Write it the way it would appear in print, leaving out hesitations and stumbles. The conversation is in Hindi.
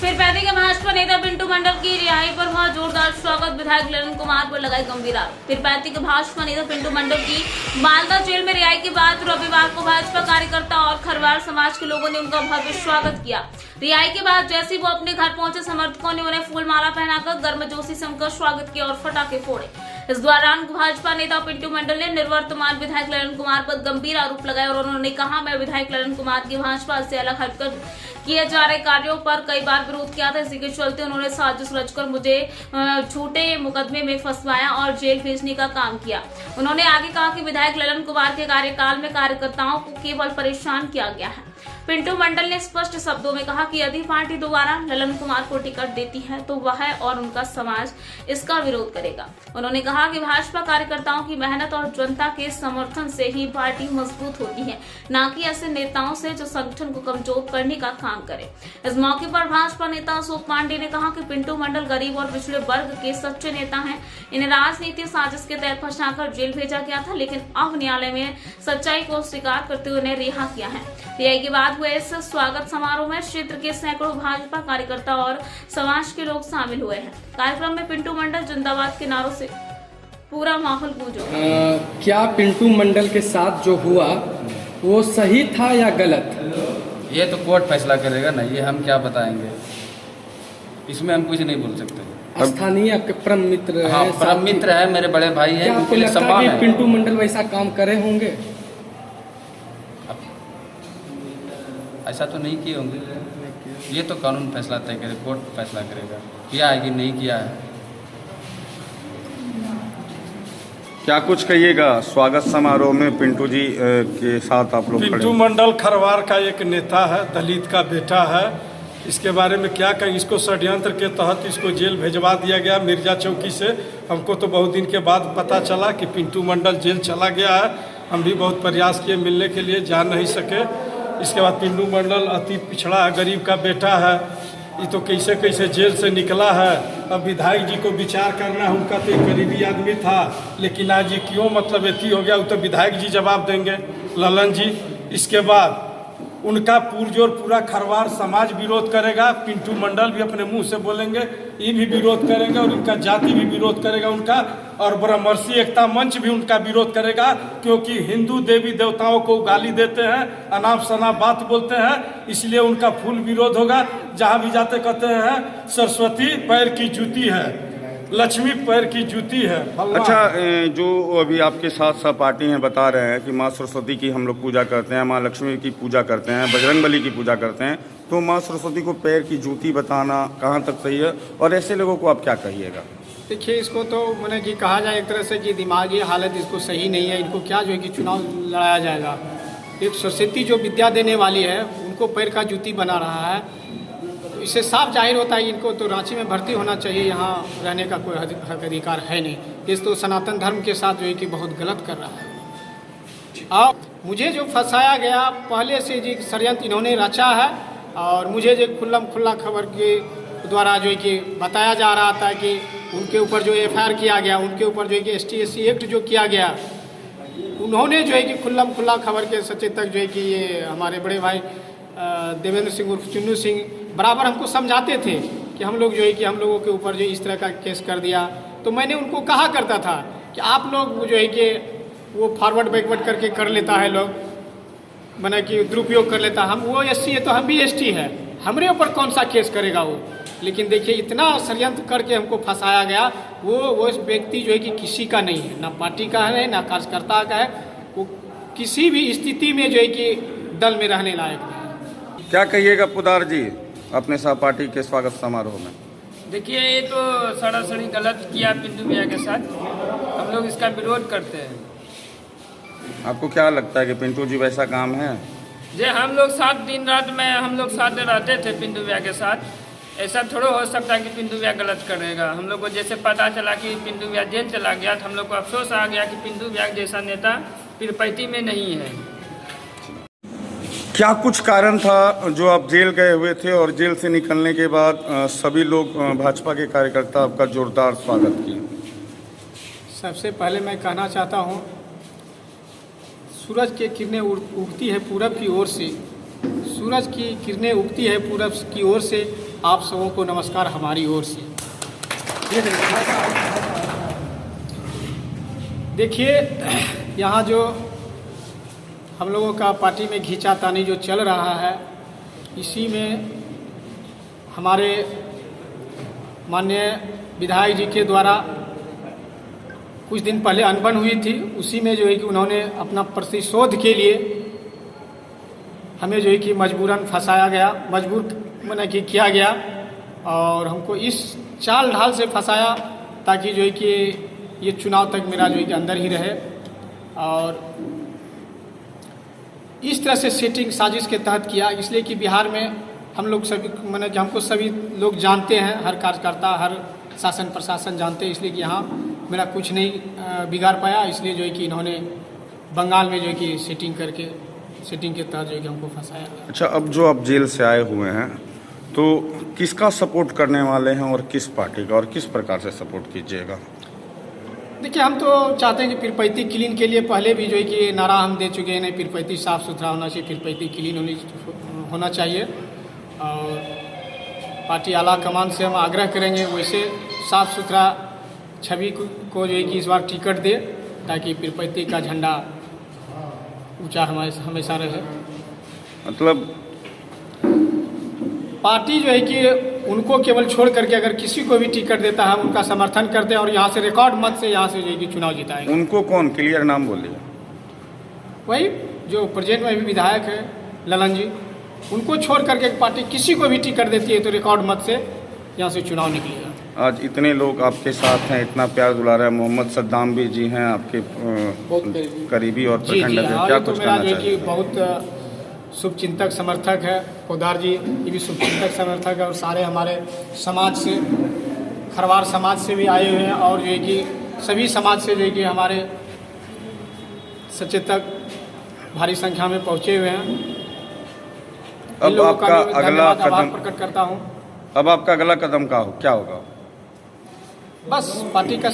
फिर पैदी के भाजपा नेता पिंटू मंडल की रिहाई पर हुआ जोरदार स्वागत। विधायक ललन कुमार पर लगाए गंभीर आरोप। फिर पैदी के भाजपा नेता पिंटू मंडल की मालदा जेल में रिहाई के बाद रविवार को भाजपा कार्यकर्ता और खरवार समाज के लोगों ने उनका भव्य स्वागत किया। रिहाई के बाद जैसे वो अपने घर पहुंचे, समर्थकों ने उन्हें फूल माला पहनाकर गर्मजोशी से उनका स्वागत किया और पटाखे फोड़े। इस दौरान भाजपा नेता पिंटू मंडल ने निवर्तमान विधायक ललन कुमार पर गंभीर आरोप लगाए और उन्होंने कहा, मैं विधायक ललन कुमार की भाजपा से अलग हटकर किए जा रहे कार्यों पर कई बार विरोध किया था। इसी के चलते उन्होंने साजिश रचकर मुझे झूठे मुकदमे में फंसवाया और जेल भेजने का काम किया। उन्होंने आगे कहा कि विधायक ललन कुमार के कार्यकाल में कार्यकर्ताओं को केवल परेशान किया गया है। पिंटू मंडल ने स्पष्ट शब्दों में कहा कि यदि पार्टी दोबारा ललन कुमार को टिकट देती है तो वह और उनका समाज इसका विरोध करेगा। उन्होंने कहा कि भाजपा कार्यकर्ताओं की मेहनत और जनता के समर्थन से ही पार्टी मजबूत होती है, न कि ऐसे नेताओं से जो संगठन को कमजोर करने का काम करे। इस मौके पर भाजपा नेता अशोक पांडे ने कहा कि पिंटू मंडल गरीब और पिछड़े वर्ग के सच्चे नेता हैं। इन्हें राजनीतिक साजिश के तहत फंसाकर जेल भेजा गया था, लेकिन अब न्यायालय में सच्चाई को स्वीकार करते हुए उन्हें रिहा किया है। रिहाई के बाद हुए इस स्वागत समारोह में क्षेत्र के सैकड़ों भाजपा कार्यकर्ता और समाज के लोग शामिल हुए हैं। कार्यक्रम में पिंटू मंडल जिंदाबाद के नारों से पूरा माहौल गूंज उठा। क्या पिंटू मंडल के साथ जो हुआ वो सही था या गलत? ये तो कोर्ट फैसला करेगा ना, ये हम क्या बताएंगे, इसमें हम कुछ नहीं बोल सकते। स्थानीय आपके परम मित्र हाँ, परम मित्र है, मेरे बड़े भाई है। क्या आपको लगता है कि पिंटू मंडल वैसा काम करे होंगे? ऐसा तो नहीं किए होंगे, ये तो कानून फैसला तय करे, कोर्ट फैसला करेगा किया है कि नहीं किया है। क्या कुछ कहिएगा स्वागत समारोह में पिंटू जी के साथ आप लोग? पिंटू मंडल खरवार का एक नेता है, दलित का बेटा है। इसके बारे में क्या कहें, इसको षड्यंत्र के तहत इसको जेल भेजवा दिया गया मिर्जा चौकी से। हमको तो बहुत दिन के बाद पता चला कि पिंटू मंडल जेल चला गया है। हम भी बहुत प्रयास किए मिलने के लिए, जा नहीं सके। इसके बाद पिंटू मंडल अति पिछड़ा है, गरीब का बेटा है, ये तो कैसे कैसे जेल से निकला है। अब विधायक जी को विचार करना है, उनका तो एक गरीबी आदमी था, लेकिन आज ये क्यों मतलब एथी हो गया, वो तो विधायक जी जवाब देंगे, ललन जी। इसके बाद उनका पुरजोर पूरा खरवार समाज विरोध करेगा। पिंटू मंडल भी अपने मुंह से बोलेंगे, ये भी विरोध करेंगे और इनका जाति भी विरोध करेगा उनका, और ब्रह्मर्षि एकता मंच भी उनका विरोध करेगा, क्योंकि हिंदू देवी देवताओं को गाली देते हैं, अनाप शनाप बात बोलते हैं, इसलिए उनका फुल विरोध होगा। जहाँ भी जाते कहते हैं सरस्वती पैर की जूती है, लक्ष्मी पैर की जूती है। अच्छा, जो अभी आपके साथ सहपाठी हैं बता रहे हैं कि माँ सरस्वती की हम लोग पूजा करते हैं, माँ लक्ष्मी की पूजा करते हैं, बजरंगबली की पूजा करते हैं, तो माँ सरस्वती को पैर की जूती बताना कहाँ तक सही है, और ऐसे लोगों को आप क्या कहिएगा? देखिए, इसको तो मैंने कि कहा जाए एक तरह से कि दिमागी हालत इसको सही नहीं है। इनको क्या जो है कि चुनाव लड़ाया जाएगा। एक सरस्वती जो विद्या देने वाली है उनको पैर का जूती बना रहा है, तो इससे साफ जाहिर होता है इनको तो रांची में भर्ती होना चाहिए, यहाँ रहने का कोई हक अधिकार है नहीं। इस तो सनातन धर्म के साथ जो है कि बहुत गलत कर रहा है। और मुझे जो फंसाया गया पहले से जी षड्यंत्र इन्होंने रचा है, और मुझे जो खुल्लम खुल्ला खबर के द्वारा जो है कि बताया जा रहा था कि उनके ऊपर जो एफआईआर किया गया, उनके ऊपर जो है कि ST/SC एक्ट जो किया गया, उन्होंने जो है कि खुल्लम खुल्ला खबर के सचेतक जो है कि ये हमारे बड़े भाई देवेंद्र सिंह उर्फ चुन्नू सिंह बराबर हमको समझाते थे कि हम लोग जो है कि हम लोगों के ऊपर जो इस तरह का केस कर दिया। तो मैंने उनको कहा करता था कि आप लोग जो है कि वो फॉरवर्ड बैकवर्ड करके कर लेता है लोग, माने कि दुरुपयोग कर लेता। हम वो SC है तो हम भी ST है, हमारे ऊपर कौन सा केस करेगा वो। लेकिन देखिए, इतना षड्यंत्र करके हमको फंसाया गया। वो व्यक्ति जो है कि किसी का नहीं है, ना पार्टी का है ना कार्यकर्ता का है, वो किसी भी स्थिति में जो है कि दल में रहने लायक नहीं। क्या कहिएगा पुदार जी अपने सहपाठी के स्वागत समारोह में? देखिए, ये तो सरासरी गलत किया पिंटू भैया के साथ, हम लोग इसका विरोध करते हैं। आपको क्या लगता है कि पिंटू जी वैसा काम है? जे हम लोग साथ दिन रात में हम लोग साथ रहते थे पिंटू भैया के साथ, ऐसा थोड़ा हो सकता है कि पिंटू भैया गलत करेगा। हम लोग को जैसे पता चला कि पिंटू भैया जेल चला गया, तो हम लोग को अफसोस आ गया कि पिंटू भैया जैसा नेता पीरपैती में नहीं है। क्या कुछ कारण था जो आप जेल गए हुए थे और जेल से निकलने के बाद सभी लोग भाजपा के कार्यकर्ता आपका जोरदार स्वागत किए? सबसे पहले मैं कहना चाहता हूँ, सूरज की किरणें उगती है पूरब की ओर से, सूरज की किरणें उगती है पूरब की ओर से, आप सबों को नमस्कार हमारी ओर से। देखिए, यहाँ जो हम लोगों का पार्टी में खींचातानी जो चल रहा है, इसी में हमारे माननीय विधायक जी के द्वारा कुछ दिन पहले अनबन हुई थी। उसी में जो है कि उन्होंने अपना प्रतिशोध के लिए हमें जो है कि मजबूरन फंसाया गया, मजबूर मना कि किया गया, और हमको इस चाल ढाल से फंसाया ताकि जो है कि ये चुनाव तक मेरा जो है कि अंदर ही रहे। और इस तरह से सेटिंग साजिश के तहत किया, इसलिए कि बिहार में हम लोग सभी माने कि हमको सभी लोग जानते हैं, हर कार्यकर्ता हर शासन प्रशासन जानते हैं, इसलिए कि यहाँ मेरा कुछ नहीं बिगाड़ पाया। इसलिए जो है कि इन्होंने बंगाल में जो है कि सेटिंग करके सेटिंग के तहत जो है कि हमको फंसाया। अच्छा, अब जो आप जेल से आए हुए हैं तो किसका सपोर्ट करने वाले हैं और किस पार्टी का, और किस प्रकार से सपोर्ट कीजिएगा? देखिए, हम तो चाहते हैं कि पीरपैंती क्लीन के लिए पहले भी जो है कि नारा हम दे चुके हैं, पीरपैंती साफ़ सुथरा होना चाहिए, पीरपैंती क्लीन होना चाहिए। और पार्टी आला कमान से हम आग्रह करेंगे वैसे साफ़ सुथरा छवि को जो है कि इस बार टिकट दे, ताकि पीरपैंती का झंडा ऊंचा हमेशा रहे। मतलब पार्टी जो है कि उनको केवल छोड़ करके अगर किसी को भी टिकट देता है, हम उनका समर्थन करते हैं और यहाँ से रिकॉर्ड मत से यहाँ से जो है कि चुनाव जिताएंगे। उनको कौन, क्लियर नाम बोलिए। वही जो प्रेजेंट में भी विधायक है ललन जी, उनको छोड़ करके पार्टी किसी को भी टिकट देती है तो रिकॉर्ड मत से यहाँ से चुनाव निकलेगा। आज इतने लोग आपके साथ हैं, इतना प्यार दुलारा है, मोहम्मद सद्दाम भी जी हैं आपके करीबी और प्रखंड जी, क्या तो कुछ मेरा कहना जो है कि चाहिए? बहुत शुभचिंतक समर्थक है, पोदार जी ये भी शुभचिंतक समर्थक है, और सारे हमारे समाज से, खरवार समाज से भी आए हुए हैं, और जो है कि सभी समाज से जो है कि हमारे सचेतक भारी संख्या में पहुँचे हुए हैं। अब आपका अगला कदम प्रकट करता हूँ। अब आपका अगला कदम क्या होगा? बस पार्टी का